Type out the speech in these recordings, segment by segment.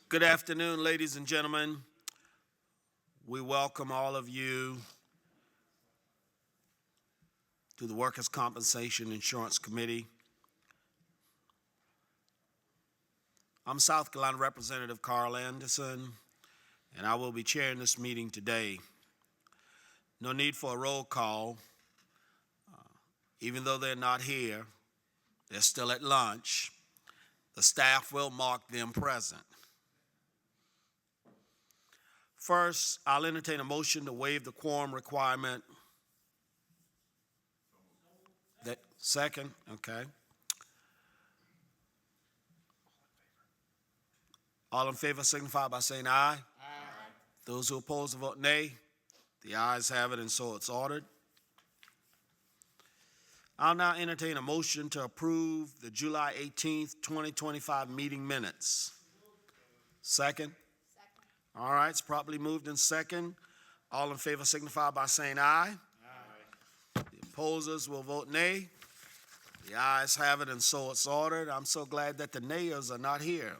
Good afternoon, ladies and gentlemen. We welcome all of you to the Workers' Compensation Insurance Committee. I'm South Carolina Representative Carl Anderson, and I will be chairing this meeting today. No need for a roll call. Even though they're not here, they're still at lunch. The staff will mark them present. First, I'll entertain a motion to waive the quorum requirement. Second, okay. All in favor signify by saying aye. Aye. Those who oppose the vote nay. The ayes have it, and so it's ordered. I'll now entertain a motion to approve the July 18th, 2025 meeting minutes. Second? All right, it's properly moved in second. All in favor signify by saying aye. Aye. The opposers will vote nay. The ayes have it, and so it's ordered. I'm so glad that the nayers are not here.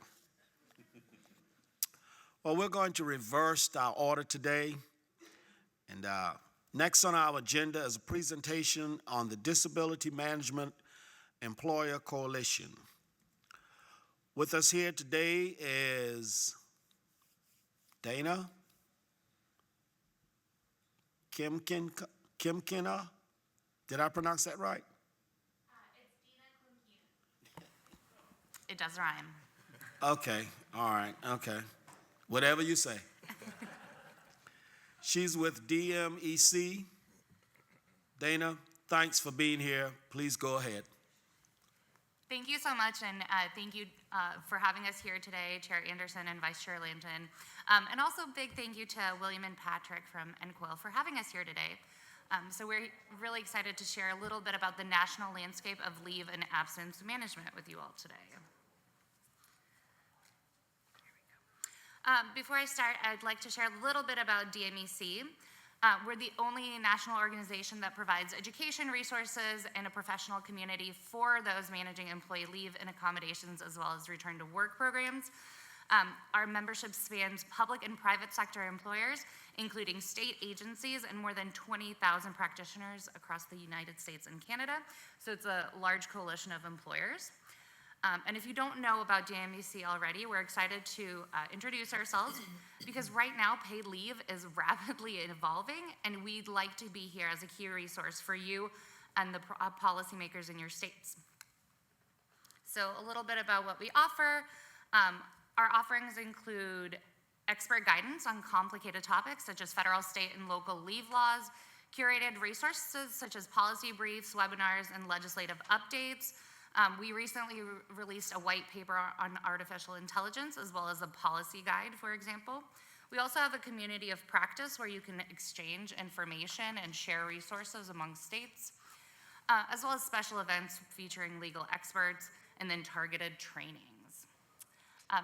Well, we're going to reverse our order today. And next on our agenda is a presentation on the Disability Management Employer Coalition. With us here today is Dana Kimkina. Did I pronounce that right? It's Dina Kimkina. It does rhyme. Okay, all right, okay. Whatever you say. She's with DMEC. Dana, thanks for being here. Please go ahead. Thank you so much, and thank you for having us here today, Chair Anderson and Vice Chair Lanton. And also big thank you to William and Patrick from NCOIL for having us here today. So we're really excited to share a little bit about the national landscape of leave and absence management with you all today. Before I start, I'd like to share a little bit about DMEC. We're the only national organization that provides education resources and a professional community for those managing employee leave and accommodations, as well as return to work programs. Our membership spans public and private sector employers, including state agencies and more than 20,000 practitioners across the United States and Canada. So it's a large coalition of employers. And if you don't know about DMEC already, we're excited to introduce ourselves because right now paid leave is rapidly evolving, and we'd like to be here as a key resource for you and the policymakers in your states. So a little bit about what we offer. Our offerings include expert guidance on complicated topics such as federal, state, and local leave laws, curated resources such as policy briefs, webinars, and legislative updates. We recently released a white paper on artificial intelligence, as well as a policy guide, for example. We also have a community of practice where you can exchange information and share resources among states, as well as special events featuring legal experts and then targeted trainings.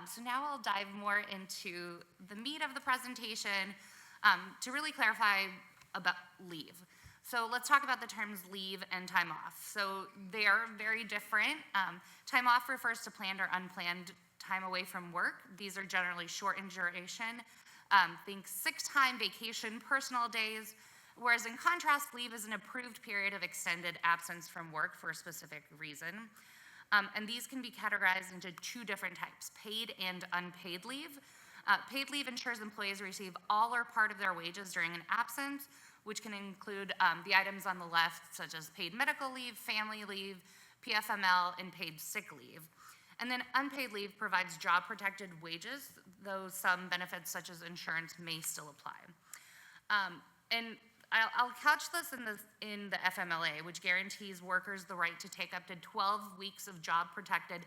So now I'll dive more into the meat of the presentation to really clarify about leave. So let's talk about the terms leave and time off. So they are very different. Time off refers to planned or unplanned time away from work. These are generally short in duration. Think sick time, vacation, personal days. Whereas in contrast, leave is an approved period of extended absence from work for a specific reason. And these can be categorized into two different types, paid and unpaid leave. Paid leave ensures employees receive all or part of their wages during an absence, which can include the items on the left, such as paid medical leave, family leave, PFML, and paid sick leave. And then unpaid leave provides job-protected wages, though some benefits such as insurance may still apply. And I'll couch this in the FMLA, which guarantees workers the right to take up to 12 weeks of job-protected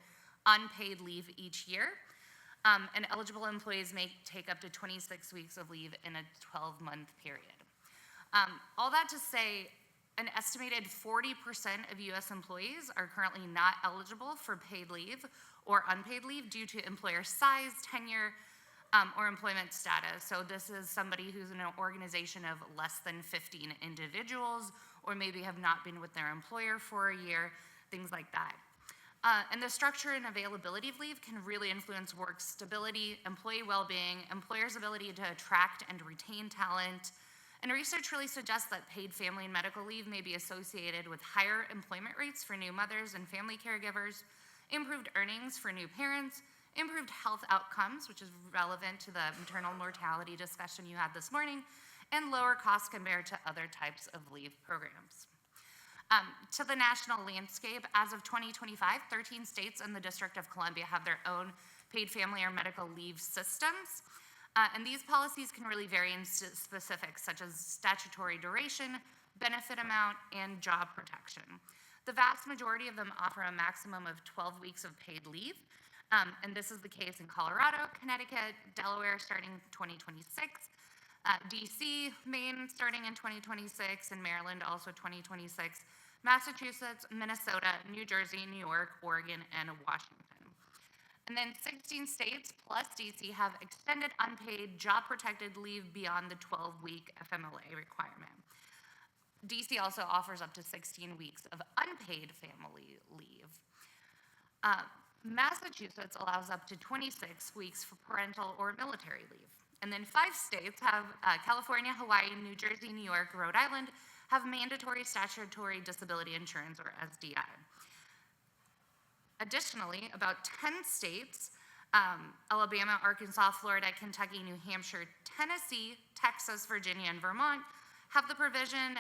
unpaid leave each year. And eligible employees may take up to 26 weeks of leave in a 12-month period. All that to say, an estimated 40% of US employees are currently not eligible for paid leave or unpaid leave due to employer size, tenure, or employment status. So this is somebody who's in an organization of less than 15 individuals, or maybe have not been with their employer for a year, things like that. And the structure and availability of leave can really influence work stability, employee well-being, employers' ability to attract and retain talent. And research really suggests that paid family and medical leave may be associated with higher employment rates for new mothers and family caregivers, improved earnings for new parents, improved health outcomes, which is relevant to the maternal mortality discussion you had this morning, and lower costs compared to other types of leave programs. To the national landscape, as of 2025, 13 states and the District of Columbia have their own paid family or medical leave systems. And these policies can really vary in specifics, such as statutory duration, benefit amount, and job protection. The vast majority of them offer a maximum of 12 weeks of paid leave. And this is the case in Colorado, Connecticut, Delaware starting 2026, DC, Maine starting in 2026, and Maryland also 2026, Massachusetts, Minnesota, New Jersey, New York, Oregon, and Washington. And then 16 states plus DC have extended unpaid job-protected leave beyond the 12-week FMLA requirement. DC also offers up to 16 weeks of unpaid family leave. Massachusetts allows up to 26 weeks for parental or military leave. And then 5 states have California, Hawaii, New Jersey, New York, Rhode Island have mandatory statutory disability insurance, or SDI. Additionally, about 10 states, Alabama, Arkansas, Florida, Kentucky, New Hampshire, Tennessee, Texas, Virginia, and Vermont, have the provision,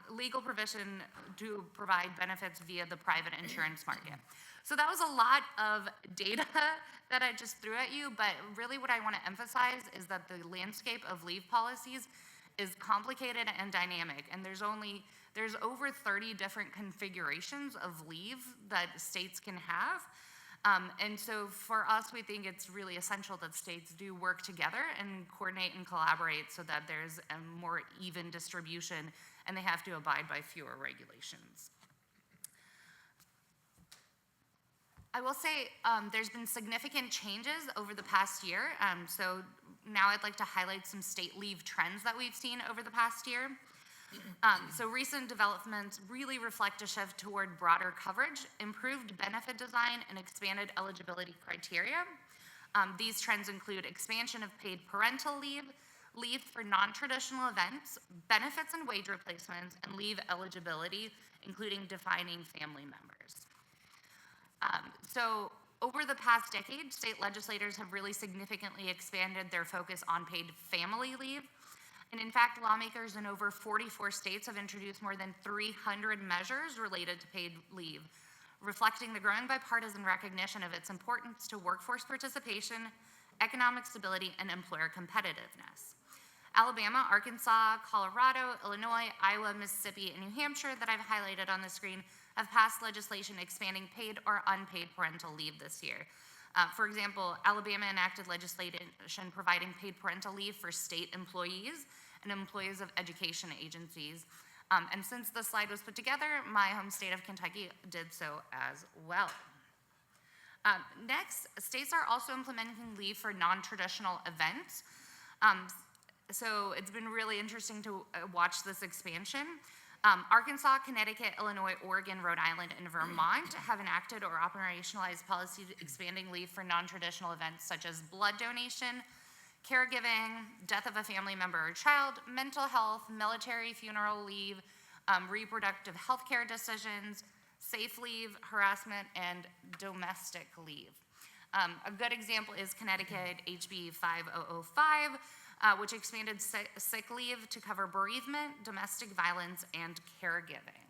legal provision to provide benefits via the private insurance market. So that was a lot of data that I just threw at you, but really what I want to emphasize is that the landscape of leave policies is complicated and dynamic, and there's over 30 different configurations of leave that states can have. And so for us, we think it's really essential that states do work together and coordinate and collaborate so that there's a more even distribution and they have to abide by fewer regulations. I will say there's been significant changes over the past year. So now I'd like to highlight some state leave trends that we've seen over the past year. So recent developments really reflect a shift toward broader coverage, improved benefit design, and expanded eligibility criteria. These trends include expansion of paid parental leave, leave for non-traditional events, benefits and wage replacements, and leave eligibility, including defining family members. So over the past decade, state legislators have really significantly expanded their focus on paid family leave. And in fact, lawmakers in over 44 states have introduced more than 300 measures related to paid leave, reflecting the growing bipartisan recognition of its importance to workforce participation, economic stability, and employer competitiveness. Alabama, Arkansas, Colorado, Illinois, Iowa, Mississippi, and New Hampshire that I've highlighted on the screen have passed legislation expanding paid or unpaid parental leave this year. For example, Alabama enacted legislation providing paid parental leave for state employees and employees of education agencies. And since the slide was put together, my home state of Kentucky did so as well. Next, states are also implementing leave for non-traditional events. So it's been really interesting to watch this expansion. Arkansas, Connecticut, Illinois, Oregon, Rhode Island, and Vermont have enacted or operationalized policies expanding leave for non-traditional events such as blood donation, caregiving, death of a family member or child, mental health, military funeral leave, reproductive health care decisions, safe leave, harassment, and domestic leave. A good example is Connecticut HB 5005, which expanded sick leave to cover bereavement, domestic violence, and caregiving.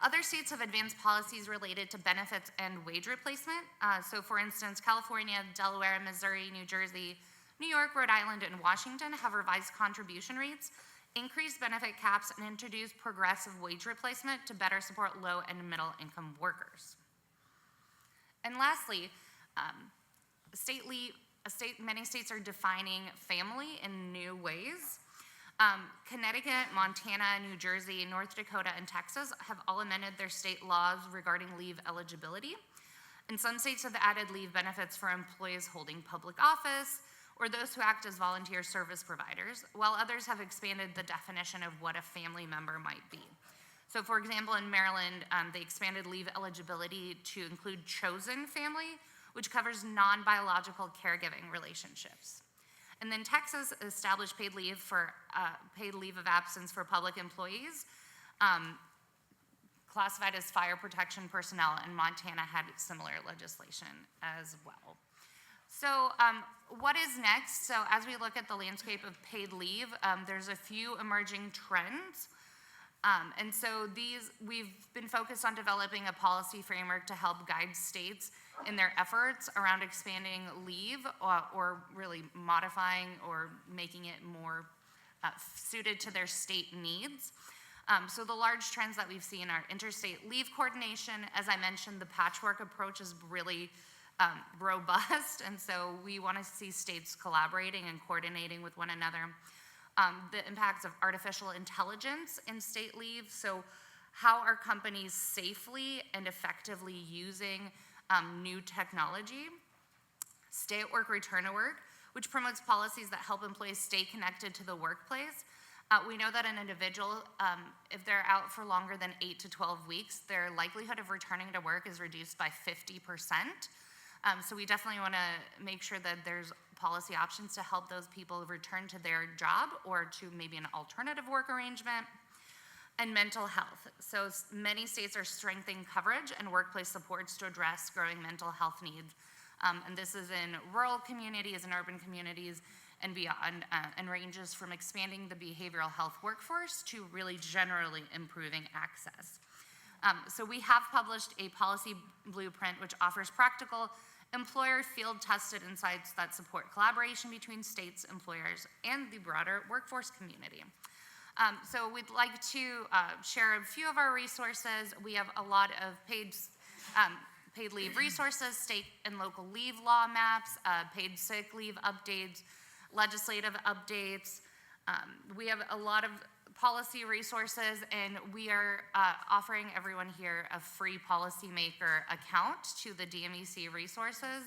Other states have advanced policies related to benefits and wage replacement. So for instance, California, Delaware, Missouri, New Jersey, New York, Rhode Island, and Washington have revised contribution rates, increased benefit caps, and introduced progressive wage replacement to better support low and middle income workers. And lastly, many states are defining family in new ways. Connecticut, Montana, New Jersey, North Dakota, and Texas have all amended their state laws regarding leave eligibility. And some states have added leave benefits for employees holding public office or those who act as volunteer service providers, while others have expanded the definition of what a family member might be. So for example, in Maryland, they expanded leave eligibility to include chosen family, which covers non-biological caregiving relationships. And then Texas established paid leave of absence for public employees, classified as fire protection personnel, and Montana had similar legislation as well. So what is next? So as we look at the landscape of paid leave, there's a few emerging trends. And so we've been focused on developing a policy framework to help guide states in their efforts around expanding leave or really modifying or making it more suited to their state needs. So the large trends that we've seen are interstate leave coordination. As I mentioned, the patchwork approach is really robust, and so we want to see states collaborating and coordinating with one another. The impacts of artificial intelligence in state leave. So how are companies safely and effectively using new technology? Stay at work, return to work, which promotes policies that help employees stay connected to the workplace. We know that an individual, if they're out for longer than 8 to 12 weeks, their likelihood of returning to work is reduced by 50%. So we definitely want to make sure that there's policy options to help those people return to their job or to maybe an alternative work arrangement. And mental health. So many states are strengthening coverage and workplace supports to address growing mental health needs. And this is in rural communities and urban communities and beyond, and ranges from expanding the behavioral health workforce to really generally improving access. So we have published a policy blueprint which offers practical employer field tested insights that support collaboration between states, employers, and the broader workforce community. So we'd like to share a few of our resources. We have a lot of paid leave resources, state and local leave law maps, paid sick leave updates, legislative updates. We have a lot of policy resources, and we are offering everyone here a free policymaker account to the DMEC resources.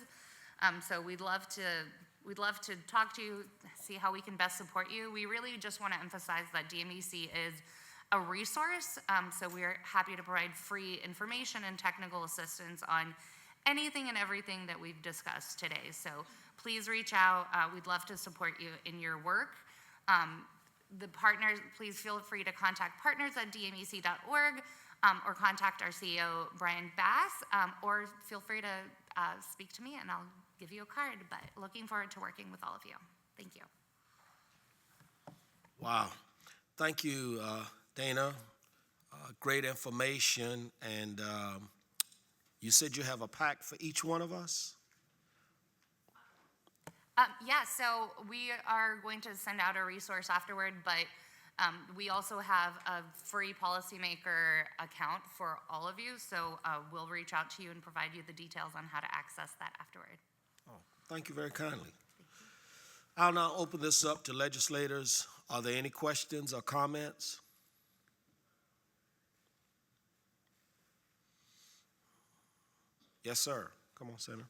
So we'd love to talk to you, see how we can best support you. We really just want to emphasize that DMEC is a resource, so we're happy to provide free information and technical assistance on anything and everything that we've discussed today. So please reach out. We'd love to support you in your work. The partners, please feel free to contact partners@dmec.org or contact our CEO, Brian Bass, or feel free to speak to me and I'll give you a card, but looking forward to working with all of you. Thank you. Wow. Thank you, Dana. Great information. And you said you have a pack for each one of us? Yeah, so we are going to send out a resource afterward, but we also have a free policymaker account for all of you, so we'll reach out to you and provide you the details on how to access that afterward. Oh, thank you very kindly. I'll now open this up to legislators. Are there any questions or comments? Yes, sir. Come on, Senator.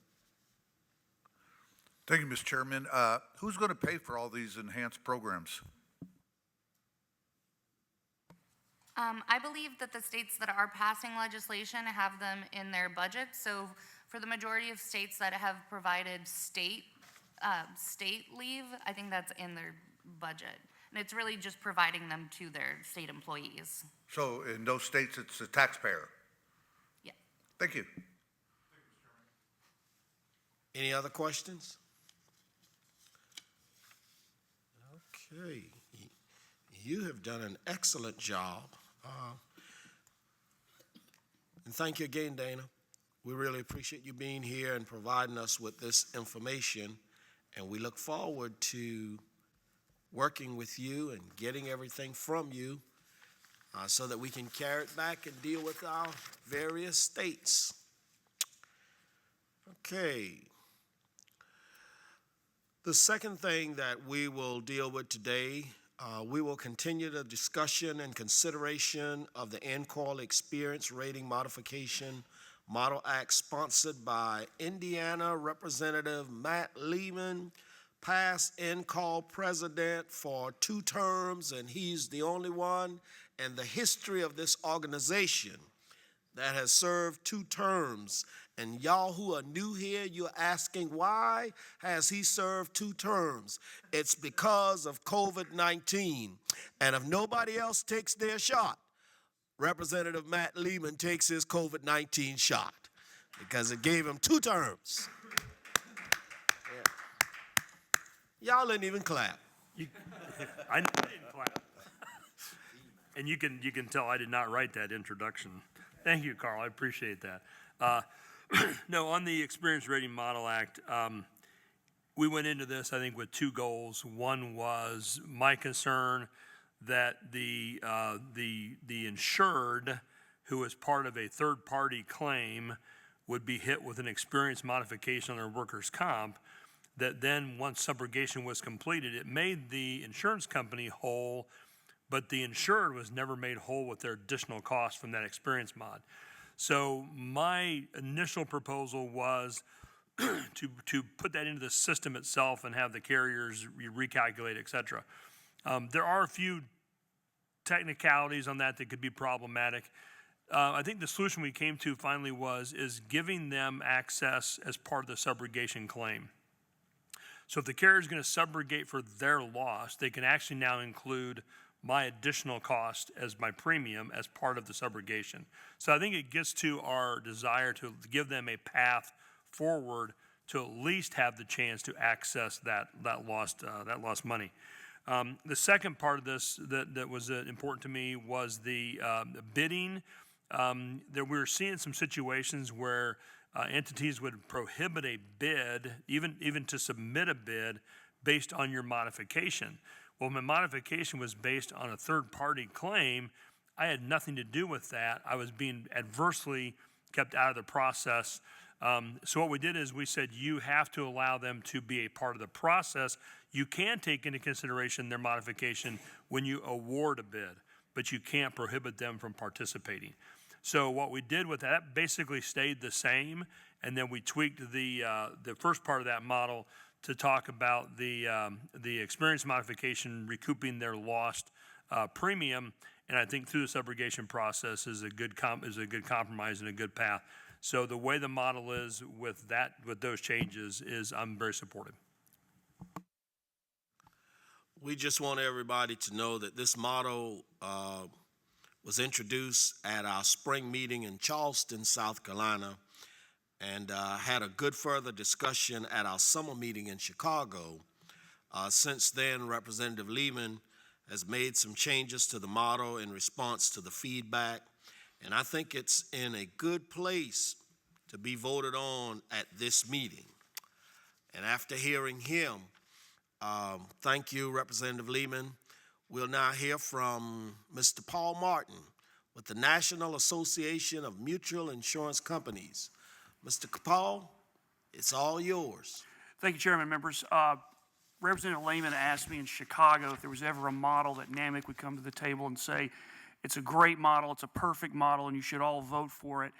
Thank you, Mr. Chairman. Who's going to pay for all these enhanced programs? I believe that the states that are passing legislation have them in their budget. So for the majority of states that have provided state leave, I think that's in their budget. And it's really just providing them to their state employees. So in those states, it's the taxpayer? Yeah. Thank you. Any other questions? Okay. You have done an excellent job. And thank you again, Dana. We really appreciate you being here and providing us with this information. And we look forward to working with you and getting everything from you so that we can carry it back and deal with our various states. Okay. The second thing that we will deal with today, we will continue the discussion and consideration of the NCOIL Experience Rating Modification Model Act sponsored by Indiana Representative Matt Lehman, past NCOIL president for 2 terms, and he's the only one in the history of this organization that has served 2 terms. And y'all who are new here, you're asking, why has he served 2 terms? It's because of COVID-19. And if nobody else takes their shot, Representative Matt Lehman takes his COVID-19 shot because it gave him 2 terms. Yeah. Y'all didn't even clap. I didn't clap. And you can tell I did not write that introduction. Thank you, Carl. I appreciate that. No, on the Experience Rating Model Act, we went into this, I think, with 2 goals. One was my concern that the insured, who is part of a third-party claim, would be hit with an experience modification on their workers' comp, that then once subrogation was completed, it made the insurance company whole, but the insured was never made whole with their additional costs from that experience mod. So my initial proposal was to put that into the system itself and have the carriers recalculate, et cetera. There are a few technicalities on that could be problematic. I think the solution we came to finally is giving them access as part of the subrogation claim. So if the carrier is going to subrogate for their loss, they can actually now include my additional cost as my premium as part of the subrogation. So I think it gets to our desire to give them a path forward to at least have the chance to access that lost money. The second part of this that was important to me was the bidding. That we were seeing some situations where entities would prohibit a bid, even to submit a bid based on your modification. Well, my modification was based on a third-party claim. I had nothing to do with that. I was being adversely kept out of the process. So what we did is we said, you have to allow them to be a part of the process. You can take into consideration their modification when you award a bid, but you can't prohibit them from participating. So what we did with that basically stayed the same, and then we tweaked the first part of that model to talk about the experience modification recouping their lost premium, and I think through the subrogation process is a good compromise and a good path. So the way the model is with those changes is I'm very supportive. We just want everybody to know that this model was introduced at our spring meeting in Charleston, South Carolina, and had a good further discussion at our summer meeting in Chicago. Since then, Representative Lehman has made some changes to the model in response to the feedback, and I think it's in a good place to be voted on at this meeting. And after hearing him, thank you, Representative Lehman. We'll now hear from Mr. Paul Martin with the National Association of Mutual Insurance Companies. Mr. Paul, it's all yours. Thank you, Chairman, members. Representative Lehman asked me in Chicago if there was ever a model that NAMIC would come to the table and say, it's a great model, it's a perfect model, and you should all vote for it.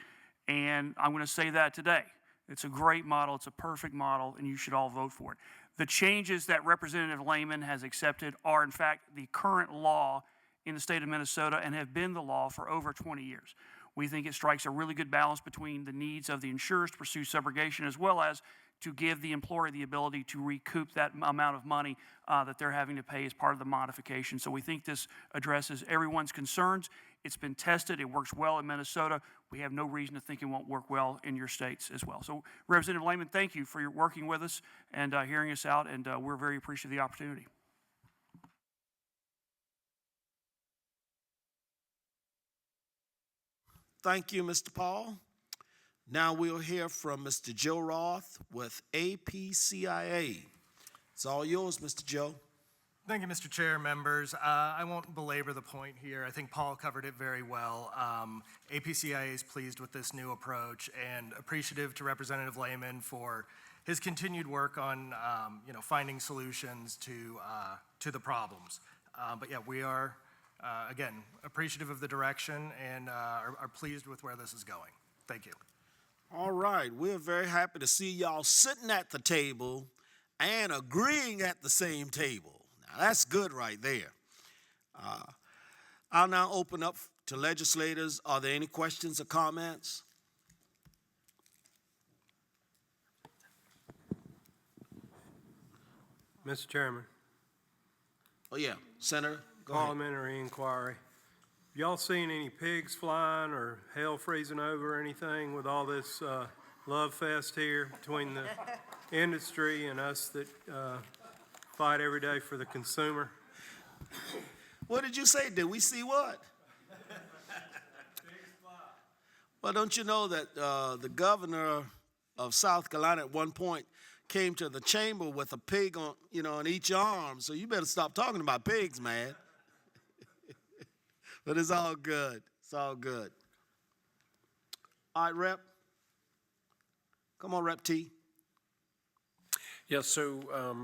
And I'm going to say that today. It's a great model, it's a perfect model, and you should all vote for it. The changes that Representative Lehman has accepted are, in fact, the current law in the state of Minnesota and have been the law for over 20 years. We think it strikes a really good balance between the needs of the insurers to pursue subrogation as well as to give the employer the ability to recoup that amount of money that they're having to pay as part of the modification. So we think this addresses everyone's concerns. It's been tested. It works well in Minnesota. We have no reason to think it won't work well in your states as well. So Representative Lehman, thank you for your working with us and hearing us out, and we're very appreciative of the opportunity. Thank you, Mr. Paul. Now we'll hear from Mr. Joe Roth with APCIA. It's all yours, Mr. Joe. Thank you, Mr. Chair, members. I won't belabor the point here. I think Paul covered it very well. APCIA is pleased with this new approach and appreciative to Representative Lehman for his continued work on finding solutions to the problems. But yeah, we are, again, appreciative of the direction and are pleased with where this is going. Thank you. All right, we're very happy to see y'all sitting at the table and agreeing at the same table. Now, that's good right there. I'll now open up to legislators. Are there any questions or comments? Mr. Chairman, Oh, yeah, Senator, go ahead. parliamentary inquiry. Y'all seen any pigs flying or hell freezing over or anything with all this love fest here between the industry and us that fight every day for the consumer? What did you say? Did we see what? Well, don't you know that the governor of South Carolina at one point came to the chamber with a pig on, on each arm. So you better stop talking about pigs, man. But it's all good. It's all good. All right, Rep. Come on, Rep T. Yeah, so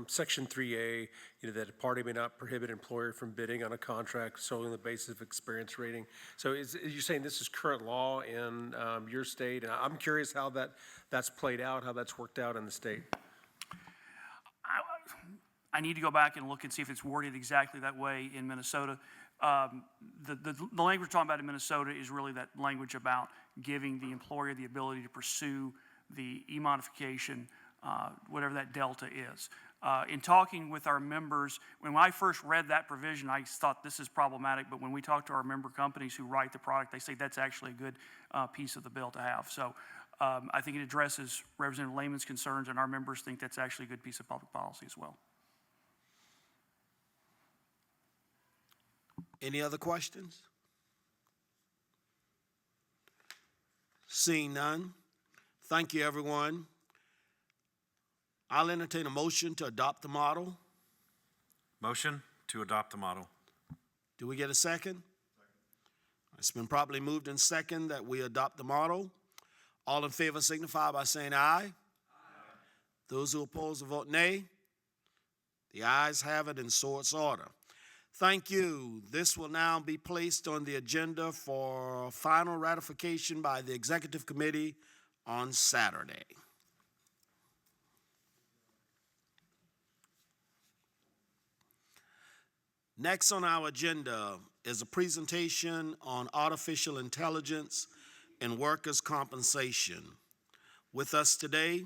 Section 3A, that a party may not prohibit employer from bidding on a contract solely on the basis of experience rating. So you're saying this is current law in your state? And I'm curious how that's played out, how that's worked out in the state. I need to go back and look and see if it's worded exactly that way in Minnesota. The language we're talking about in Minnesota is really that language about giving the employer the ability to pursue the e-modification, whatever that delta is. In talking with our members, when I first read that provision, I thought this is problematic, but when we talk to our member companies who write the product, they say that's actually a good piece of the bill to have. So I think it addresses Representative Lehman's concerns, and our members think that's actually a good piece of public policy as well. Any other questions? Seeing none, thank you, everyone. I'll entertain a motion to adopt the model. Motion to adopt the model. Do we get a second? It's been properly moved in second that we adopt the model. All in favor signify by saying aye. Aye. Those who oppose will vote nay. The ayes have it, and so it's order. Thank you. This will now be placed on the agenda for final ratification by the Executive Committee on Saturday. Next on our agenda is a presentation on artificial intelligence and workers' compensation. With us today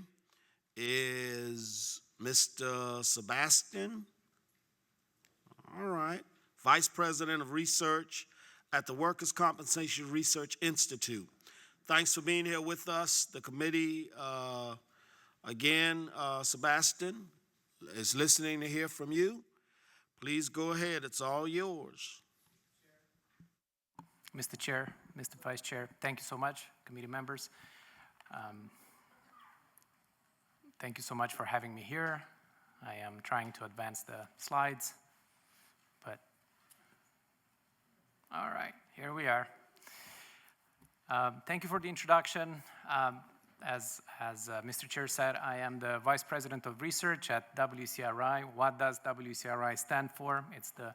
is Mr. Sebastian. All right. Vice President of Research at the Workers' Compensation Research Institute. Thanks for being here with us. The committee, Sebastian, is listening to hear from you. Please go ahead. It's all yours. Mr. Chair, Mr. Vice Chair, thank you so much, committee members. Thank you so much for having me here. I am trying to advance the slides. But, all right, here we are. Thank you for the introduction. As Mr. Chair said, I am the Vice President of Research at WCRI. What does WCRI stand for? It's the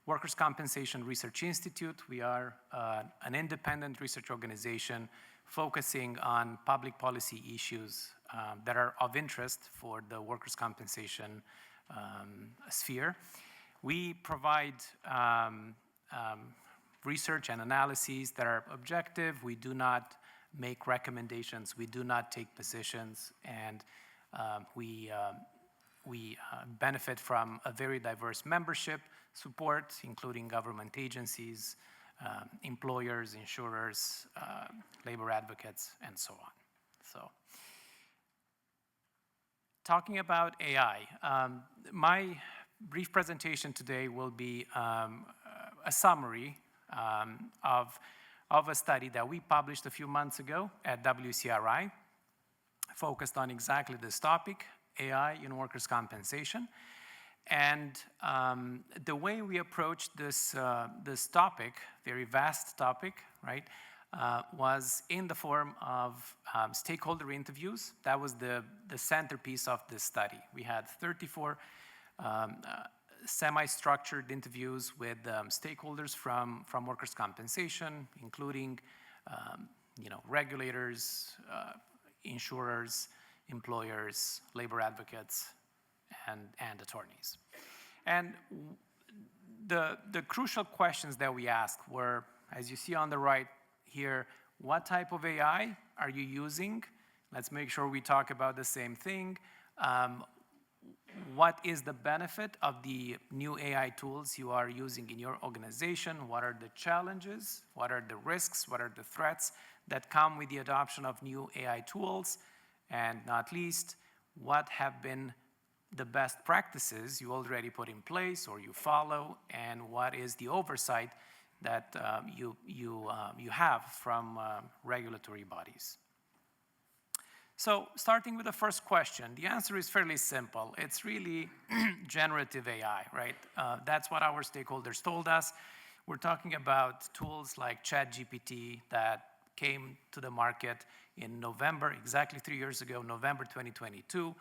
Workers' Compensation Research Institute. We are an independent research organization focusing on public policy issues that are of interest for the workers' compensation sphere. We provide research and analyses that are objective. We do not make recommendations. We do not take positions, and we benefit from a very diverse membership support, including government agencies, employers, insurers, labor advocates, and so on. So, talking about AI, my brief presentation today will be a summary of a study that we published a few months ago at WCRI, focused on exactly this topic, AI in workers' compensation. And the way we approached this topic, very vast topic, right, was in the form of stakeholder interviews. That was the centerpiece of this study. We had 34 semi-structured interviews with stakeholders from workers' compensation, including regulators, insurers, employers, labor advocates, and attorneys. And the crucial questions that we asked were, as you see on the right here, what type of AI are you using? Let's make sure we talk about the same thing. What is the benefit of the new AI tools you are using in your organization? What are the challenges? What are the risks? What are the threats that come with the adoption of new AI tools? And not least, what have been the best practices you already put in place or you follow, and what is the oversight that you have from regulatory bodies? So starting with the first question, the answer is fairly simple. It's really generative AI, right? That's what our stakeholders told us. We're talking about tools like ChatGPT that came to the market in November, exactly 3 years ago, November 2022.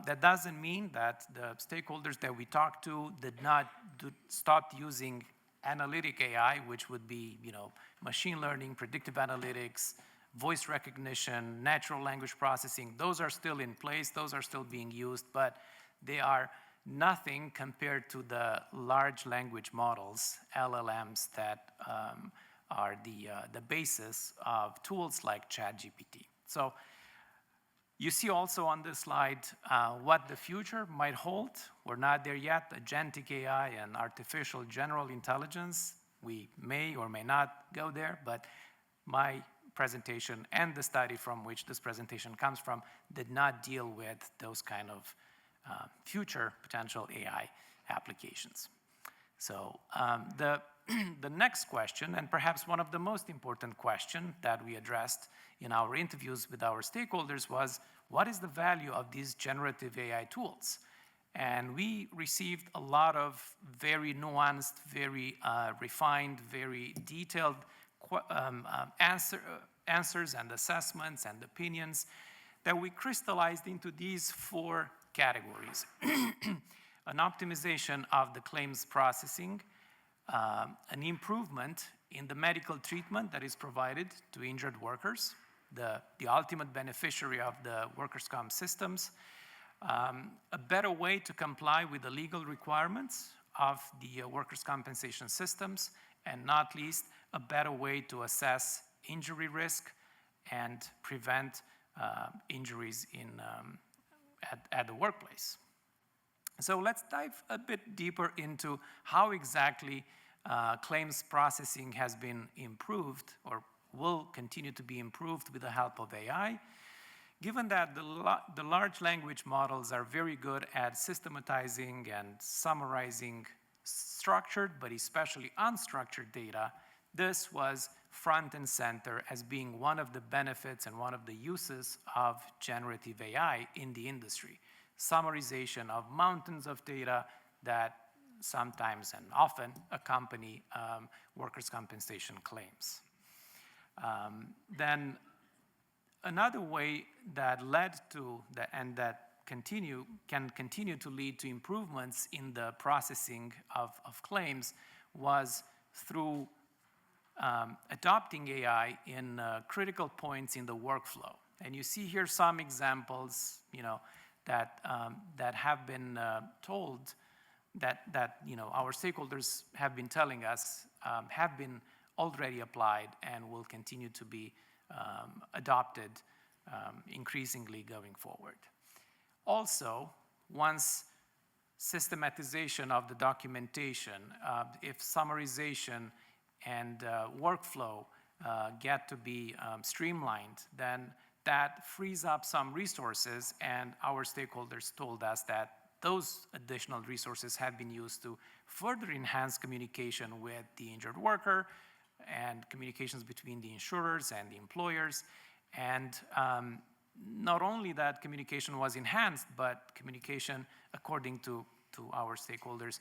That doesn't mean that the stakeholders that we talked to did not stop using analytic AI, which would be, machine learning, predictive analytics, voice recognition, natural language processing. Those are still in place, those are still being used, but they are nothing compared to the large language models, LLMs, that are the basis of tools like ChatGPT. So you see also on this slide what the future might hold. We're not there yet. Agentic AI and artificial general intelligence, we may or may not go there, but my presentation and the study from which this presentation comes from did not deal with those kind of future potential AI applications. So the next question, and perhaps one of the most important questions that we addressed in our interviews with our stakeholders, was what is the value of these generative AI tools? And we received a lot of very nuanced, very refined, very detailed answers and assessments and opinions that we crystallized into these 4 categories. An optimization of the claims processing, an improvement in the medical treatment that is provided to injured workers, the ultimate beneficiary of the workers' comp systems, a better way to comply with the legal requirements of the workers' compensation systems, and not least, a better way to assess injury risk and prevent injuries at the workplace. So let's dive a bit deeper into how exactly claims processing has been improved or will continue to be improved with the help of AI. Given that the large language models are very good at systematizing and summarizing structured, but especially unstructured data, this was front and center as being one of the benefits and one of the uses of generative AI in the industry. Summarization of mountains of data that sometimes and often accompany workers' compensation claims. Then another way that led to, and that can continue to lead to improvements in the processing of claims was through adopting AI in critical points in the workflow. And you see here some examples, that have been told that our stakeholders have been telling us have been already applied and will continue to be adopted increasingly going forward. Also, once systematization of the documentation, if summarization and workflow get to be streamlined, then that frees up some resources, and our stakeholders told us that those additional resources have been used to further enhance communication with the injured worker and communications between the insurers and the employers. And not only that communication was enhanced, but communication, according to our stakeholders,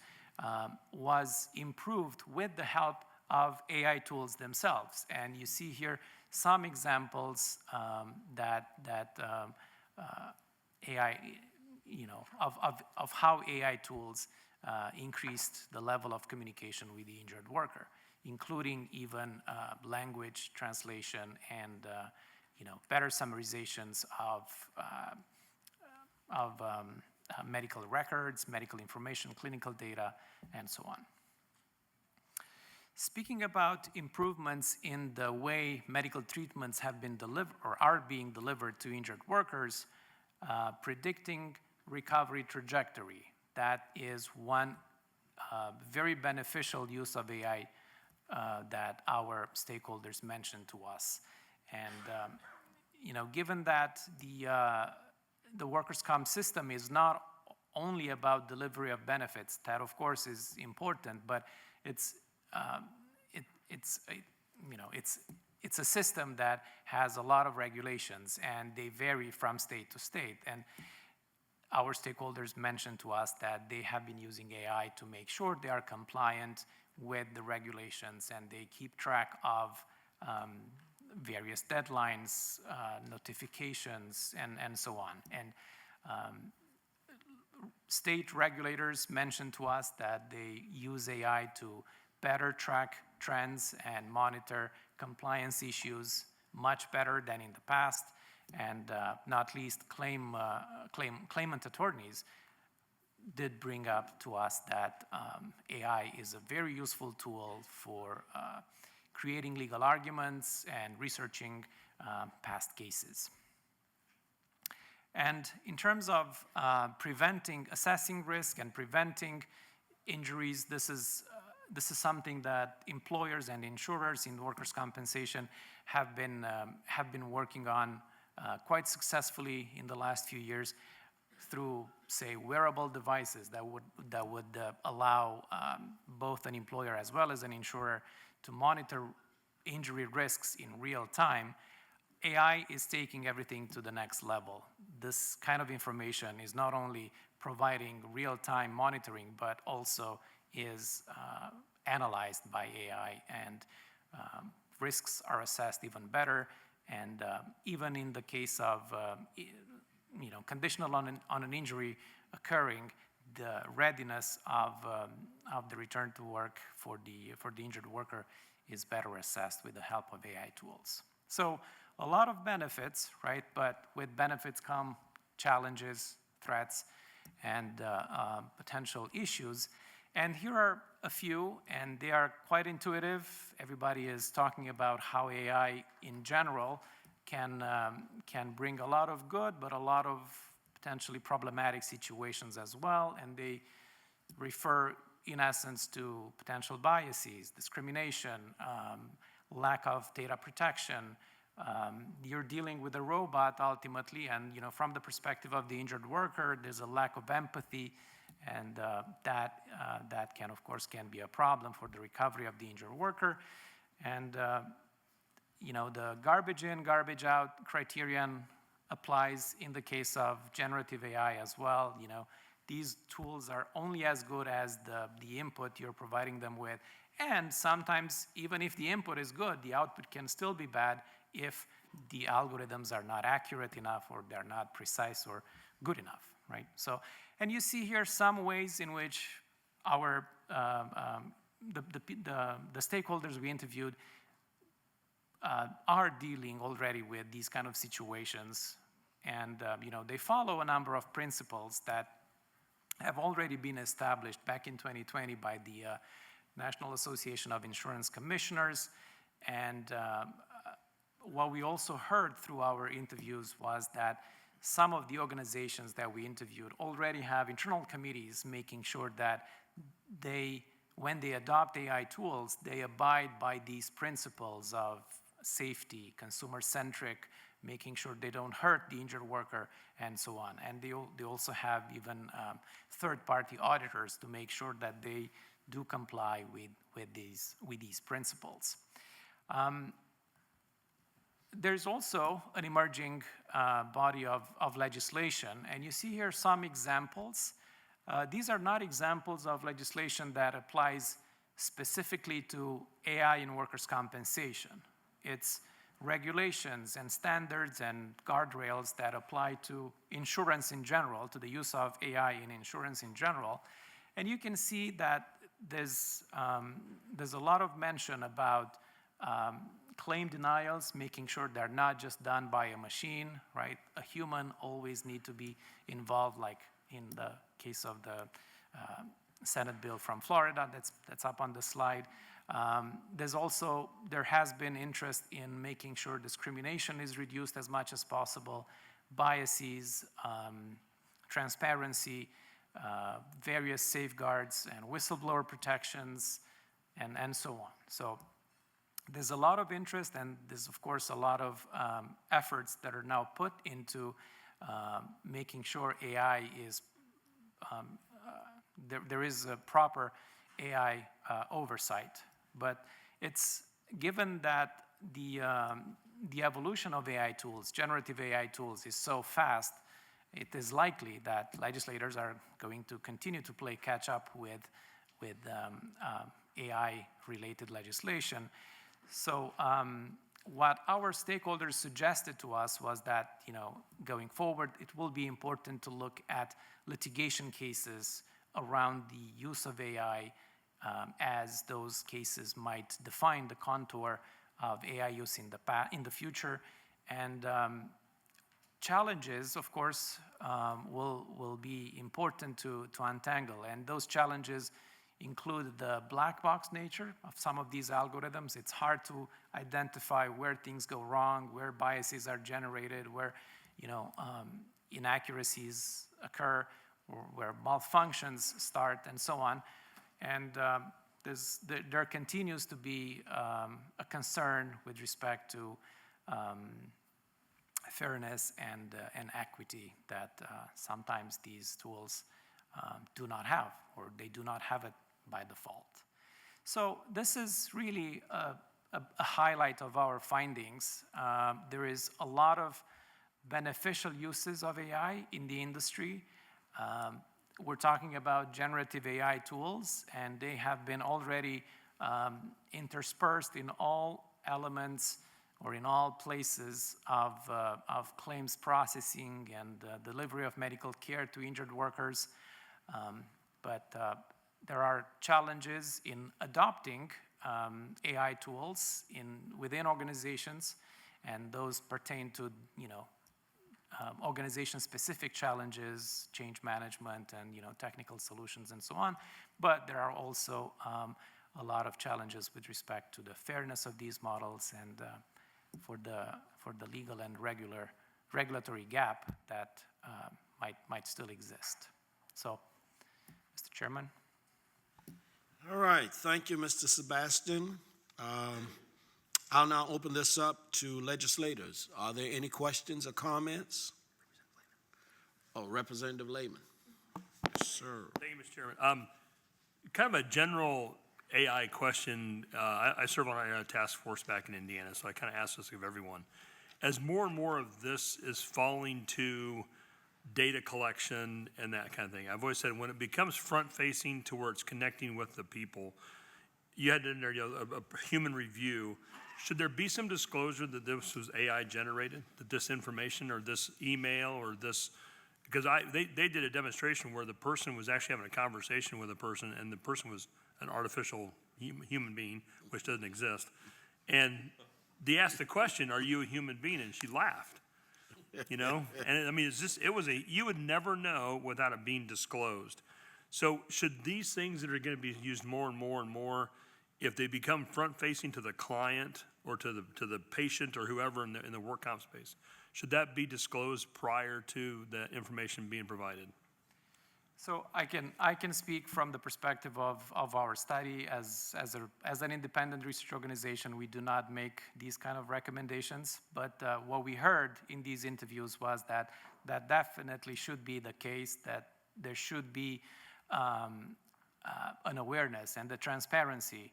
was improved with the help of AI tools themselves. And you see here some examples that AI, of how AI tools increased the level of communication with the injured worker, including even language translation and better summarizations of medical records, medical information, clinical data, and so on. Speaking about improvements in the way medical treatments have been delivered or are being delivered to injured workers, predicting recovery trajectory, that is one very beneficial use of AI that our stakeholders mentioned to us. And given that the workers' comp system is not only about delivery of benefits, that of course is important, but it's a system that has a lot of regulations, and they vary from state to state. And our stakeholders mentioned to us that they have been using AI to make sure they are compliant with the regulations, and they keep track of various deadlines, notifications, and so on. And state regulators mentioned to us that they use AI to better track trends and monitor compliance issues much better than in the past. And not least, claimant attorneys did bring up to us that AI is a very useful tool for creating legal arguments and researching past cases. And in terms of assessing risk and preventing injuries, this is something that employers and insurers in workers' compensation have been working on quite successfully in the last few years through, say, wearable devices that would allow both an employer as well as an insurer to monitor injury risks in real time. AI is taking everything to the next level. This kind of information is not only providing real-time monitoring, but also is analyzed by AI, and risks are assessed even better. And even in the case of conditional on an injury occurring, the readiness of the return to work for the injured worker is better assessed with the help of AI tools. So a lot of benefits, right? But with benefits come challenges, threats, and potential issues. And here are a few, and they are quite intuitive. Everybody is talking about how AI in general can bring a lot of good, but a lot of potentially problematic situations as well. And they refer, in essence, to potential biases, discrimination, lack of data protection. You're dealing with a robot ultimately, and from the perspective of the injured worker, there's a lack of empathy, and that can, of course, be a problem for the recovery of the injured worker. And the garbage in, garbage out criterion applies in the case of generative AI as well. These tools are only as good as the input you're providing them with. And sometimes, even if the input is good, the output can still be bad if the algorithms are not accurate enough or they're not precise or good enough, right? So, and you see here some ways in which our the stakeholders we interviewed are dealing already with these kind of situations, and they follow a number of principles that have already been established back in 2020 by the National Association of Insurance Commissioners. And what we also heard through our interviews was that some of the organizations that we interviewed already have internal committees making sure that when they adopt AI tools, they abide by these principles of safety, consumer-centric, making sure they don't hurt the injured worker, and so on. And they also have even third-party auditors to make sure that they do comply with these principles. There's also an emerging body of legislation, and you see here some examples. These are not examples of legislation that applies specifically to AI in workers' compensation. It's regulations and standards and guardrails that apply to insurance in general, to the use of AI in insurance in general. And you can see that there's a lot of mention about claim denials, making sure they're not just done by a machine, right? A human always need to be involved, like in the case of the Senate bill from Florida that's up on the slide. There has been interest in making sure discrimination is reduced as much as possible, biases, transparency, various safeguards and whistleblower protections, and so on. So there's a lot of interest, and there's of course a lot of efforts that are now put into making sure AI is, there is a proper AI oversight. But it's given that the evolution of AI tools, generative AI tools, is so fast, it is likely that legislators are going to continue to play catch up with AI-related legislation. So what our stakeholders suggested to us was that, going forward, it will be important to look at litigation cases around the use of AI, as those cases might define the contour of AI use in the future. And challenges, of course, will be important to untangle. And those challenges include the black box nature of some of these algorithms. It's hard to identify where things go wrong, where biases are generated, where inaccuracies occur, or where malfunctions start, and so on. And there continues to be a concern with respect to fairness and equity that sometimes these tools do not have, or they do not have it by default. So this is really a highlight of our findings. There is a lot of beneficial uses of AI in the industry. We're talking about generative AI tools, and they have been already interspersed in all elements or in all places of claims processing and delivery of medical care to injured workers. But there are challenges in adopting AI tools within organizations, and those pertain to organization-specific challenges, change management, and technical solutions, and so on. But there are also a lot of challenges with respect to the fairness of these models and for the legal and regulatory gap that might still exist. So, Mr. Chairman. All right, thank you, Mr. Sebastian. I'll now open this up to legislators. Are there any questions or comments? Oh, Representative Lehman. Sir. Thank you, Mr. Chairman. Kind of a general AI question. I serve on a task force back in Indiana, so I kind of ask this of everyone. As more and more of this is falling to data collection and that kind of thing, I've always said when it becomes front-facing to where it's connecting with the people, you had in there a human review. Should there be some disclosure that this was AI generated, that this information or this email or this, because they did a demonstration where the person was actually having a conversation with a person, and the person was an artificial human being, which doesn't exist. And they asked the question, "Are you a human being?" And she laughed. And I mean, you would never know without it being disclosed. So should these things that are going to be used more and more and more, if they become front-facing to the client or to the patient or whoever in the work comp space, should that be disclosed prior to the information being provided? So I can speak from the perspective of our study. As an independent research organization, we do not make these kind of recommendations. But what we heard in these interviews was that definitely should be the case, that there should be an awareness and the transparency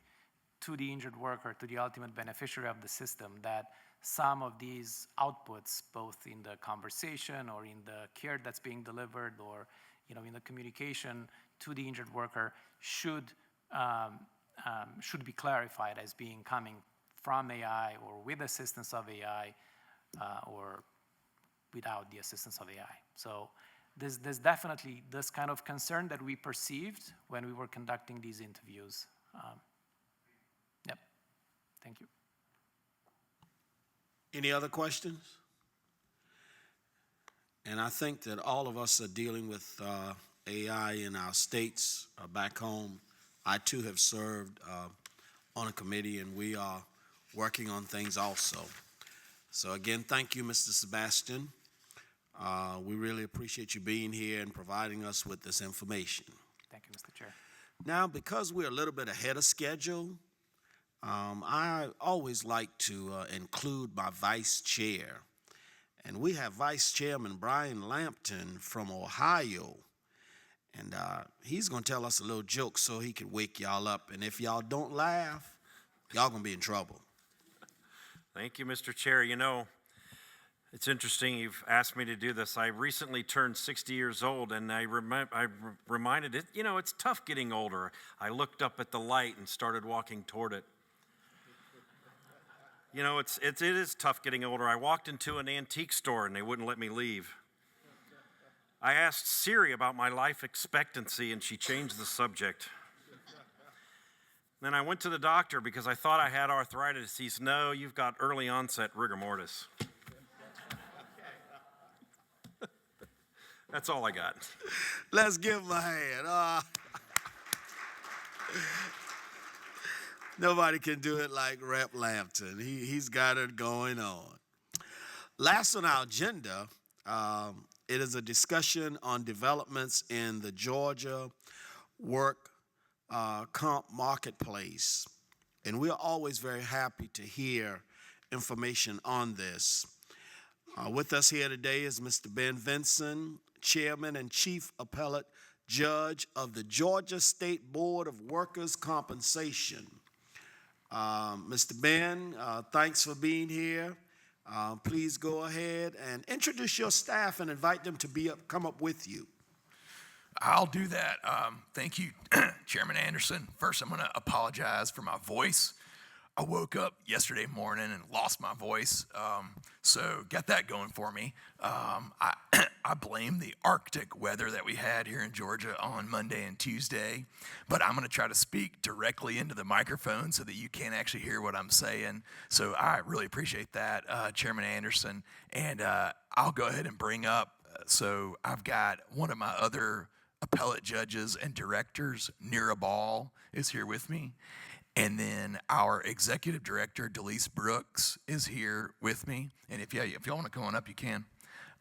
to the injured worker, to the ultimate beneficiary of the system, that some of these outputs, both in the conversation or in the care that's being delivered, or in the communication to the injured worker, should be clarified as being coming from AI or with assistance of AI or without the assistance of AI. So there's definitely this kind of concern that we perceived when we were conducting these interviews. Yep. Thank you. Any other questions? And I think that all of us are dealing with AI in our states back home. I too have served on a committee, and we are working on things also. So again, thank you, Mr. Sebastian. We really appreciate you being here and providing us with this information. Thank you, Mr. Chair. Now, because we're a little bit ahead of schedule, I always like to include my vice chair. And we have Vice Chairman Brian Lampton from Ohio. And he's going to tell us a little joke so he can wake y'all up. And if y'all don't laugh, y'all going to be in trouble. Thank you, Mr. Chair. You know, it's interesting you've asked me to do this. I recently turned 60 years old, and I reminded it, you know, it's tough getting older. I looked up at the light and started walking toward it. You know, it is tough getting older. I walked into an antique store, and they wouldn't let me leave. I asked Siri about my life expectancy, and she changed the subject. Then I went to the doctor because I thought I had arthritis. He said, no, you've got early onset rigor mortis. That's all I got. Let's give him a hand. Nobody can do it like Rep. Lampton. He's got it going on. Last on our agenda, it is a discussion on developments in the Georgia work comp marketplace. And we're always very happy to hear information on this. With us here today is Mr. Ben Vinson, Chairman and Chief Appellate Judge of the Georgia State Board of Workers' Compensation. Mr. Ben, thanks for being here. Please go ahead and introduce your staff and invite them to come up with you. I'll do that. Thank you, Chairman Anderson. First, I'm going to apologize for my voice. I woke up yesterday morning and lost my voice, so got that going for me. I blame the Arctic weather that we had here in Georgia on Monday and Tuesday, but I'm going to try to speak directly into the microphone so that you can't actually hear what I'm saying. So I really appreciate that, Chairman Anderson. And I'll go ahead and bring up, so I've got one of my other appellate judges and directors, Nira Ball, is here with me. And then our executive director, Delise Brooks, is here with me. And if y'all want to come on up, you can.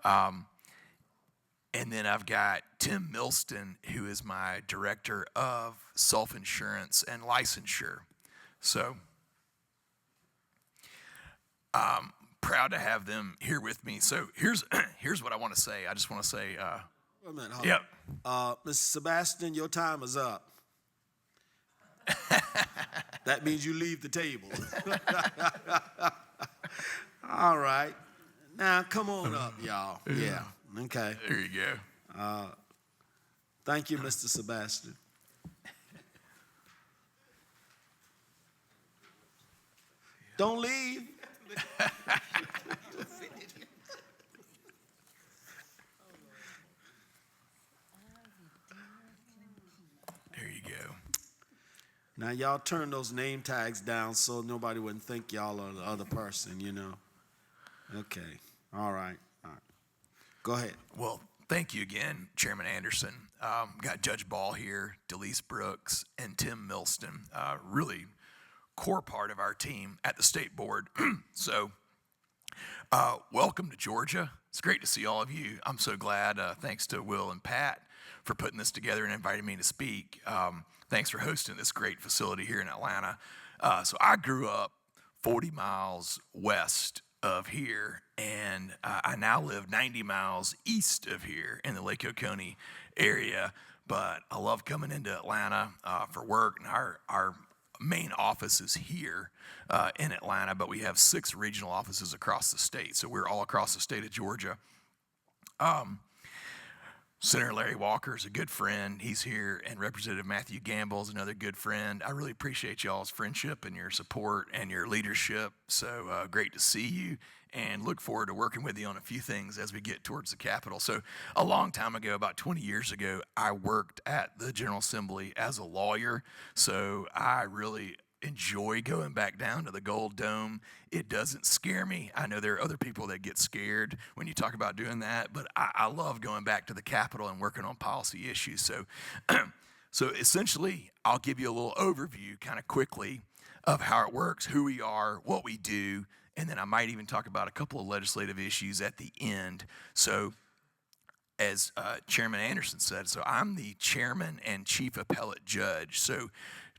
And then I've got Tim Milston, who is my director of self-insurance and licensure. So I'm proud to have them here with me. So here's what I want to say. I just want to say, Wait a minute, hold yep. on. Mr. Sebastian, your time is up. That means you leave the table. All right. Now, come on up, y'all. Yeah, okay. There you go. Thank you, Mr. Sebastian. Don't leave. There you go. Now, y'all turn those name tags down so nobody wouldn't think y'all are the other person, you know. Okay. All right. Go ahead. Well, thank you again, Chairman Anderson. Got Judge Ball here, Delise Brooks, and Tim Milston, really core part of our team at the state board. So welcome to Georgia. It's great to see all of you. I'm so glad, thanks to Will and Pat for putting this together and inviting me to speak. Thanks for hosting this great facility here in Atlanta. So I grew up 40 miles west of here, and I now live 90 miles east of here in the Lake Oconee area. But I love coming into Atlanta for work, and our main office is here in Atlanta, but we have 6 regional offices across the state. So we're all across the state of Georgia. Senator Larry Walker is a good friend. He's here, and Representative Matthew Gamble is another good friend. I really appreciate y'all's friendship and your support and your leadership. So great to see you, and look forward to working with you on a few things as we get towards the Capitol. So a long time ago, about 20 years ago, I worked at the General Assembly as a lawyer. So I really enjoy going back down to the Gold Dome. It doesn't scare me. I know there are other people that get scared when you talk about doing that, but I love going back to the Capitol and working on policy issues. So, so essentially, I'll give you a little overview kind of quickly of how it works, who we are, what we do, and then I might even talk about a couple of legislative issues at the end. So as Chairman Anderson said, so I'm the chairman and chief appellate judge. So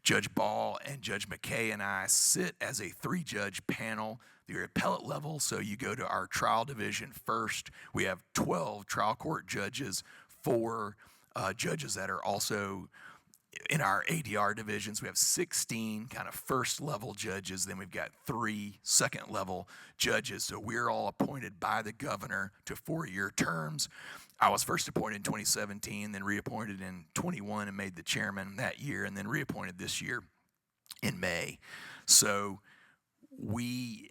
Judge Ball and Judge McKay and I sit as a 3-judge panel. The appellate level, so you go to our trial division first. We have 12 trial court judges, 4 judges that are also in our ADR divisions. We have 16 kind of first level judges. Then we've got 3 second level judges. So we're all appointed by the governor to 4-year terms. I was first appointed in 2017, then reappointed in 21 and made the chairman that year, and then reappointed this year in May. So we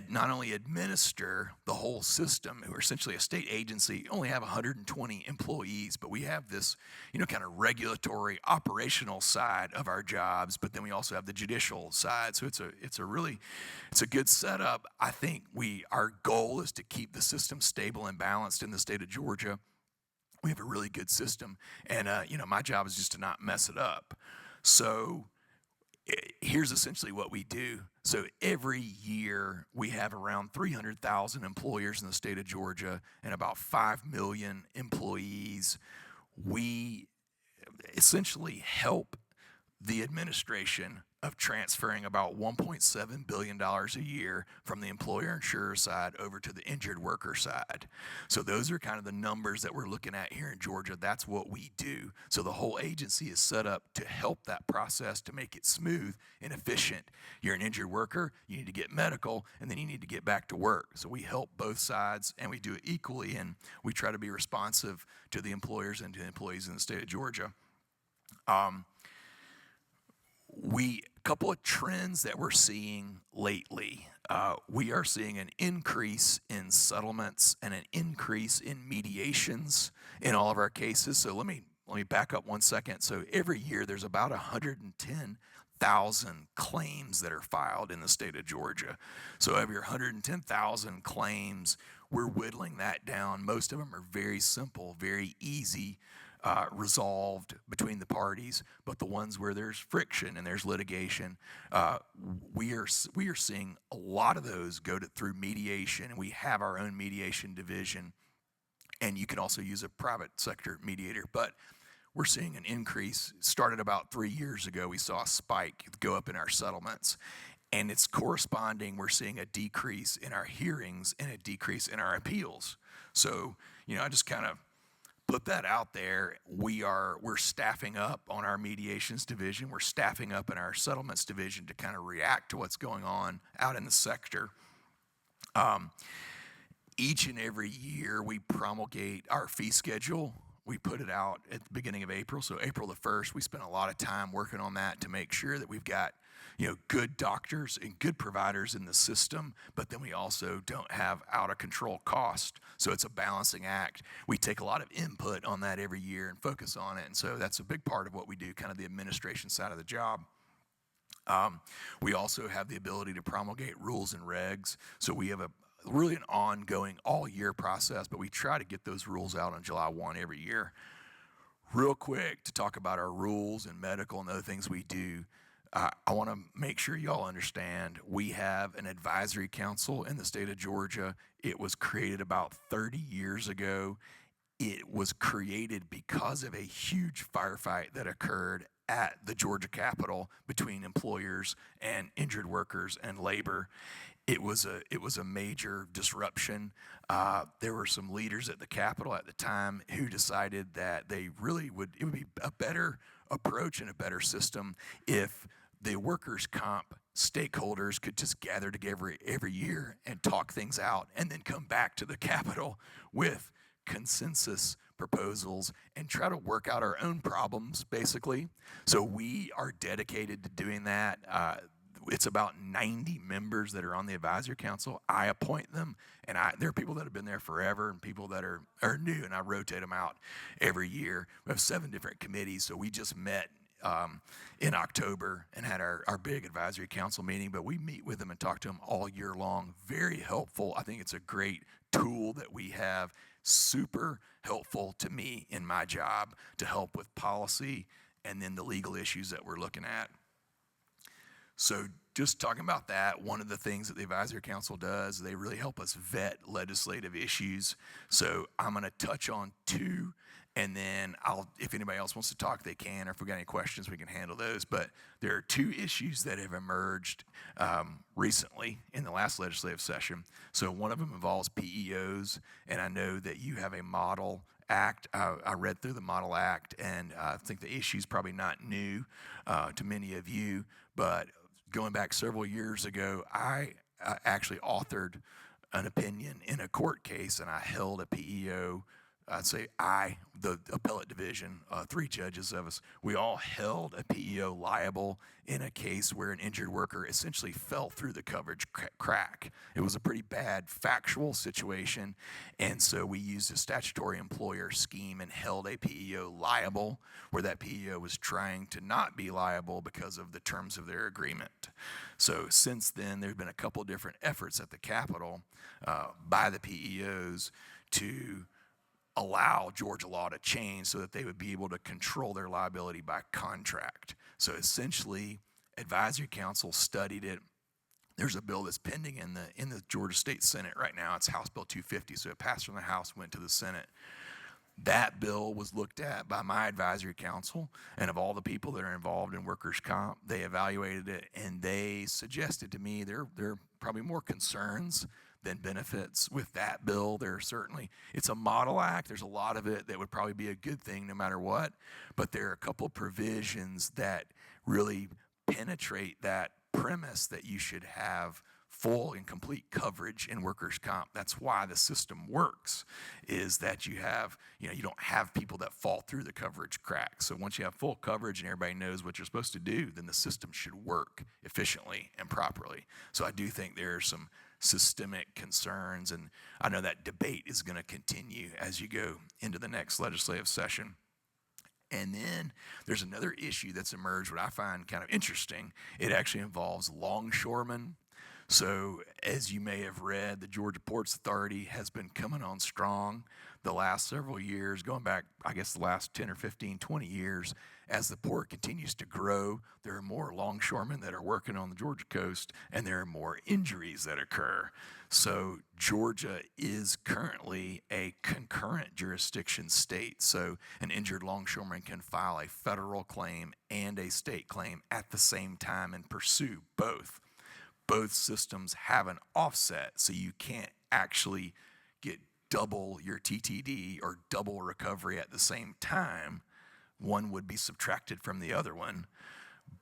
not only administer the whole system, we're essentially a state agency, only have 120 employees, but we have this, kind of regulatory operational side of our jobs, but then we also have the judicial side. So it's a good setup. I think our goal is to keep the system stable and balanced in the state of Georgia. We have a really good system, and my job is just to not mess it up. So here's essentially what we do. So every year we have around 300,000 employers in the state of Georgia and about 5 million employees. We essentially help the administration of transferring about $1.7 billion a year from the employer-insurer side over to the injured worker side. So those are kind of the numbers that we're looking at here in Georgia. That's what we do. So the whole agency is set up to help that process, to make it smooth and efficient. You're an injured worker, you need to get medical, and then you need to get back to work. So we help both sides, and we do it equally, and we try to be responsive to the employers and to the employees in the state of Georgia. Couple of trends that we're seeing lately. We are seeing an increase in settlements and an increase in mediations in all of our cases. So let me back up 1 second. So every year there's about 110,000 claims that are filed in the state of Georgia. So of your 110,000 claims, we're whittling that down. Most of them are very simple, very easy, resolved between the parties, but the ones where there's friction and there's litigation, we are seeing a lot of those go through mediation, and we have our own mediation division, and you can also use a private sector mediator. But we're seeing an increase. Started about 3 years ago, we saw a spike go up in our settlements, and it's corresponding. We're seeing a decrease in our hearings and a decrease in our appeals. So, I just kind of put that out there. We're staffing up on our mediations division. We're staffing up in our settlements division to kind of react to what's going on out in the sector. Each and every year we promulgate our fee schedule. We put it out at the beginning of April. So April the 1st, we spent a lot of time working on that to make sure that we've got good doctors and good providers in the system, but then we also don't have out of control cost. So it's a balancing act. We take a lot of input on that every year and focus on it. And so that's a big part of what we do, kind of the administration side of the job. We also have the ability to promulgate rules and regs. So we have really an ongoing all year process, but we try to get those rules out on July 1 every year. Real quick to talk about our rules and medical and other things we do. I want to make sure y'all understand we have an advisory council in the state of Georgia. It was created about 30 years ago. It was created because of a huge firefight that occurred at the Georgia Capitol between employers and injured workers and labor. It was a major disruption. There were some leaders at the Capitol at the time who decided that it would be a better approach and a better system if the workers' comp stakeholders could just gather together every year and talk things out and then come back to the Capitol with consensus proposals and try to work out our own problems, basically. So we are dedicated to doing that. It's about 90 members that are on the advisory council. I appoint them, and there are people that have been there forever and people that are new, and I rotate them out every year. We have 7 different committees, so we just met in October and had our big advisory council meeting, but we meet with them and talk to them all year long. Very helpful. I think it's a great tool that we have, super helpful to me in my job to help with policy and then the legal issues that we're looking at. So just talking about that, one of the things that the advisory council does, they really help us vet legislative issues. So I'm going to touch on two, and then if anybody else wants to talk, they can, or if we got any questions, we can handle those. But there are two issues that have emerged recently in the last legislative session. So one of them involves PEOs, and I know that you have a model act. I read through the model act, and I think the issue is probably not new to many of you, but going back several years ago, I actually authored an opinion in a court case, and I held a PEO. I'd say the appellate division, 3 judges of us, we all held a PEO liable in a case where an injured worker essentially fell through the coverage crack. It was a pretty bad factual situation, and so we used a statutory employer scheme and held a PEO liable where that PEO was trying to not be liable because of the terms of their agreement. So since then, there have been a couple different efforts at the Capitol by the PEOs to allow Georgia law to change so that they would be able to control their liability by contract. So essentially, advisory council studied it. There's a bill that's pending in the Georgia State Senate right now. It's House Bill 250. So it passed from the House, went to the Senate. That bill was looked at by my advisory council, and of all the people that are involved in workers' comp, they evaluated it, and they suggested to me there are probably more concerns than benefits with that bill. It's a model act. There's a lot of it that would probably be a good thing no matter what, but there are a couple provisions that really penetrate that premise that you should have full and complete coverage in workers' comp. That's why the system works, is that you don't have people that fall through the coverage crack. So once you have full coverage and everybody knows what you're supposed to do, then the system should work efficiently and properly. So I do think there are some systemic concerns, and I know that debate is going to continue as you go into the next legislative session. And then there's another issue that's emerged, what I find kind of interesting. It actually involves longshoremen. So as you may have read, the Georgia Ports Authority has been coming on strong the last several years, going back, I guess, the last 10 or 15, 20 years. As the port continues to grow, there are more longshoremen that are working on the Georgia coast, and there are more injuries that occur. So Georgia is currently a concurrent jurisdiction state. So an injured longshoreman can file a federal claim and a state claim at the same time and pursue both. Both systems have an offset, so you can't actually get double your TTD or double recovery at the same time. One would be subtracted from the other one,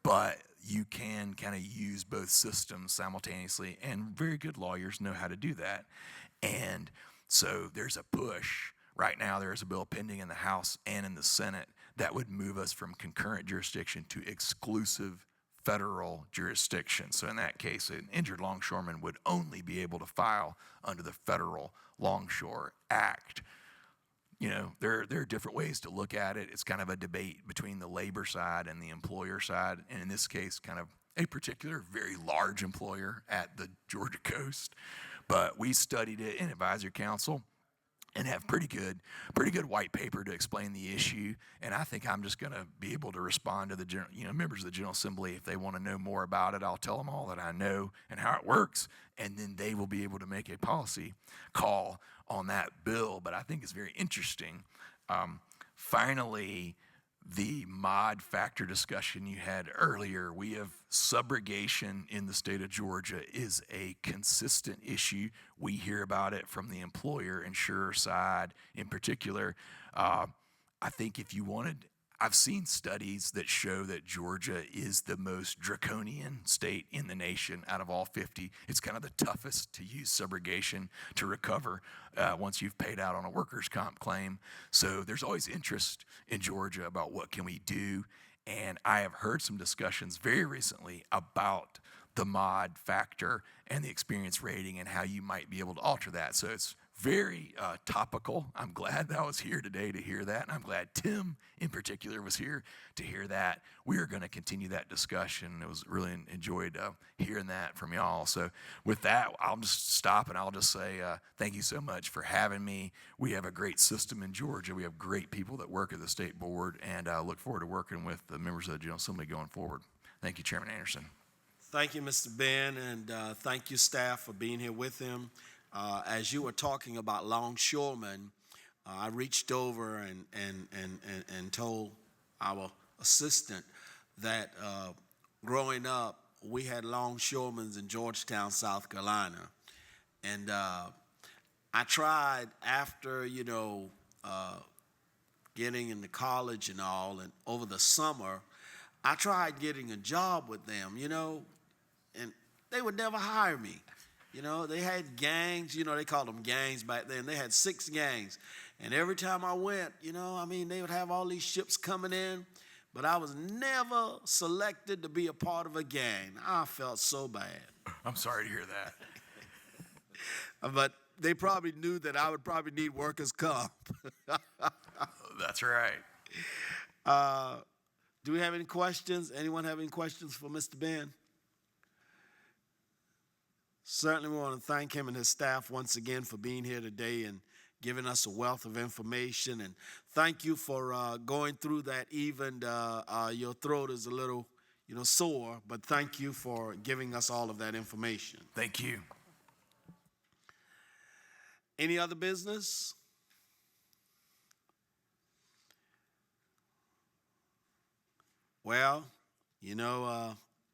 but you can kind of use both systems simultaneously, and very good lawyers know how to do that. And so there's a push. Right now there is a bill pending in the House and in the Senate that would move us from concurrent jurisdiction to exclusive federal jurisdiction. So in that case, an injured longshoreman would only be able to file under the Federal Longshore Act. You know, there are different ways to look at it. It's kind of a debate between the labor side and the employer side, and in this case, kind of a particular very large employer at the Georgia coast. But we studied it in advisory council and have pretty good white paper to explain the issue. And I think I'm just going to be able to respond to the members of the General Assembly if they want to know more about it. I'll tell them all that I know and how it works, and then they will be able to make a policy call on that bill. But I think it's very interesting. Finally, the mod factor discussion you had earlier, we have subrogation in the state of Georgia is a consistent issue. We hear about it from the employer insurer side in particular. I think if you wanted, I've seen studies that show that Georgia is the most draconian state in the nation out of all 50. It's kind of the toughest to use subrogation to recover once you've paid out on a workers' comp claim. So there's always interest in Georgia about what can we do. And I have heard some discussions very recently about the mod factor and the experience rating and how you might be able to alter that. So it's very topical. I'm glad that I was here today to hear that, and I'm glad Tim in particular was here to hear that. We are going to continue that discussion. It was really enjoyed hearing that from y'all. So with that, I'll just stop and I'll just say thank you so much for having me. We have a great system in Georgia. We have great people that work at the state board, and I look forward to working with the members of the General Assembly going forward. Thank you, Chairman Anderson. Thank you, Mr. Ben, and thank you, staff, for being here with him. As you were talking about longshoremen, I reached over and told our assistant that growing up, we had longshoremen in Georgetown, South Carolina. And I tried after, getting into college and all, and over the summer, I tried getting a job with them, and they would never hire me. They had gangs, they called them gangs back then. They had 6 gangs. And every time I went, they would have all these ships coming in, but I was never selected to be a part of a gang. I felt so bad. I'm sorry to hear that. But they probably knew that I would probably need workers' comp. That's right. Do we have any questions? Anyone have any questions for Mr. Ben? Certainly, we want to thank him and his staff once again for being here today and giving us a wealth of information. And thank you for going through that. Even your throat is a little, sore, but thank you for giving us all of that information. Thank you. Any other business? Well,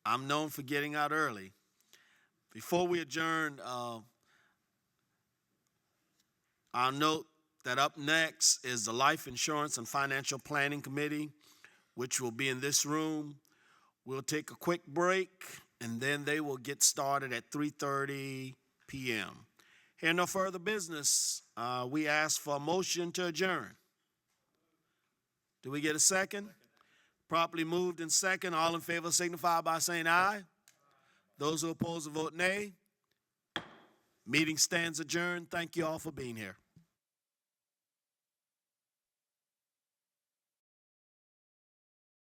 I'm known for getting out early. Before we adjourn, I'll note that up next is the Life Insurance and Financial Planning Committee, which will be in this room. We'll take a quick break, and then they will get started at 3:30 p.m. Here, no further business. We ask for a motion to adjourn. Do we get a second? Properly moved in second. All in favor signify by saying aye. Those who oppose the vote nay. Meeting stands adjourned. Thank you all for being here.